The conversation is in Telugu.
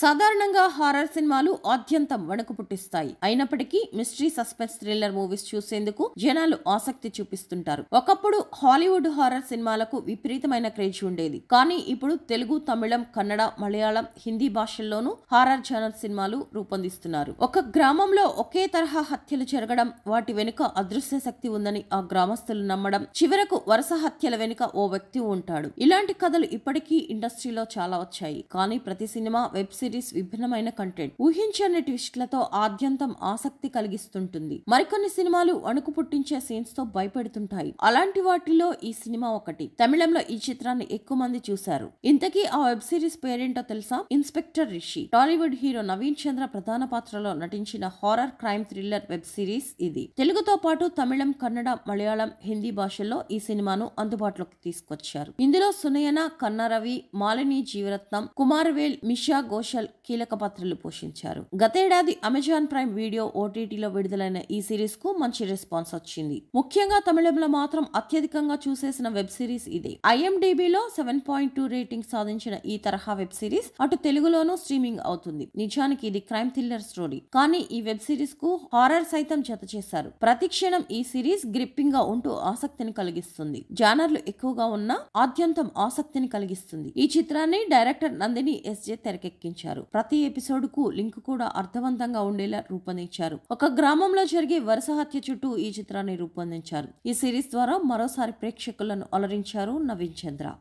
సాధారణంగా హారర్ సినిమాలు ఆద్యంతం వణుకు పుట్టిస్తాయి. అయినప్పటికీ మిస్టరీ సస్పెన్స్ థ్రిల్లర్ మూవీస్ చూసేందుకు జనాలు ఆసక్తి చూపిస్తుంటారు. ఒకప్పుడు హాలీవుడ్ హారర్ సినిమాలకు విపరీతమైన క్రేజ్ ఉండేది. కానీ ఇప్పుడు తెలుగు, తమిళం, కన్నడ, మలయాళం, హిందీ భాషల్లోనూ హారర్ జానర్ సినిమాలు రూపొందిస్తున్నారు. ఒక గ్రామంలో ఒకే తరహా హత్యలు జరగడం, వాటి వెనుక అదృశ్య శక్తి ఉందని ఆ గ్రామస్తులు నమ్మడం, చివరకు వరుస హత్యల వెనుక ఓ వ్యక్తి ఉంటాడు. ఇలాంటి కథలు ఇప్పటికీ ఇండస్ట్రీలో చాలా వచ్చాయి. కానీ ప్రతి సినిమా, వెబ్ సిరీస్ విభిన్నమైన కంటెంట్, ఊహించని ట్విస్ట్లతో ఆద్యంతం ఆసక్తి కలిగిస్తుంటుంది. మరికొన్ని సినిమాలు అణుకు పుట్టించే సీన్స్ తో భయపెడుతుంటాయి. అలాంటి వాటిలో ఈ సినిమా ఒకటి. తమిళంలో ఈ చిత్రాన్ని ఎక్కువ మంది చూశారు. ఇంతకీ ఆ వెబ్ సిరీస్ పేరేంటో తెలుసా? ఇన్స్పెక్టర్ రిషి. టాలీవుడ్ హీరో నవీన్ చంద్ర ప్రధాన పాత్రలో నటించిన horror crime thriller web series ఇది. తెలుగుతో పాటు తమిళం, కన్నడ, మలయాళం, హిందీ భాషల్లో ఈ సినిమాను అందుబాటులోకి తీసుకొచ్చారు. ఇందులో సునయన, కన్నారవి, మాలిని జీవరత్నం, కుమారవేల్, మిషా ఘోషల్ కీలక పాత్రలు పోషించారు. గతేడాది అమెజాన్ ప్రైమ్ వీడియో ఓటీటీలో విడుదలైన ఈ సిరీస్ కు మంచి రెస్పాన్స్ వచ్చింది. ముఖ్యంగా తమిళంలో మాత్రం అత్యధికంగా చూసేసిన వెబ్ సిరీస్ ఇదే. IMDbలో 7.2 రేటింగ్ సాధించిన ఈ తరహా వెబ్ సిరీస్ అటు తెలుగులోనూ స్ట్రీమింగ్ అవుతుంది. నిజానికి ఇది క్రైమ్ థ్రిల్లర్ స్టోరీ. కానీ ఈ వెబ్ సిరీస్ కు హారర్ సైతం జత చేశారు. ప్రతి క్షణం ఈ సిరీస్ గ్రిప్పింగ్ గా ఉంటూ ఆసక్తిని కలిగిస్తుంది. జానర్లు ఎక్కువగా ఉన్న ఆద్యంతం ఆసక్తిని కలిగిస్తుంది. ఈ చిత్రాన్ని డైరెక్టర్ నందిని SJ తెరకెక్కించారు. ప్రతి ఎపిసోడ్ కు లింక్ కూడా అర్థవంతంగా ఉండేలా రూపొందించారు. ఒక గ్రామంలో జరిగే వరుస హత్య చుట్టూ ఈ చిత్రాన్ని రూపొందించారు. ఈ సిరీస్ ద్వారా మరోసారి ప్రేక్షకులను అలరించారు నవీన్ చంద్ర.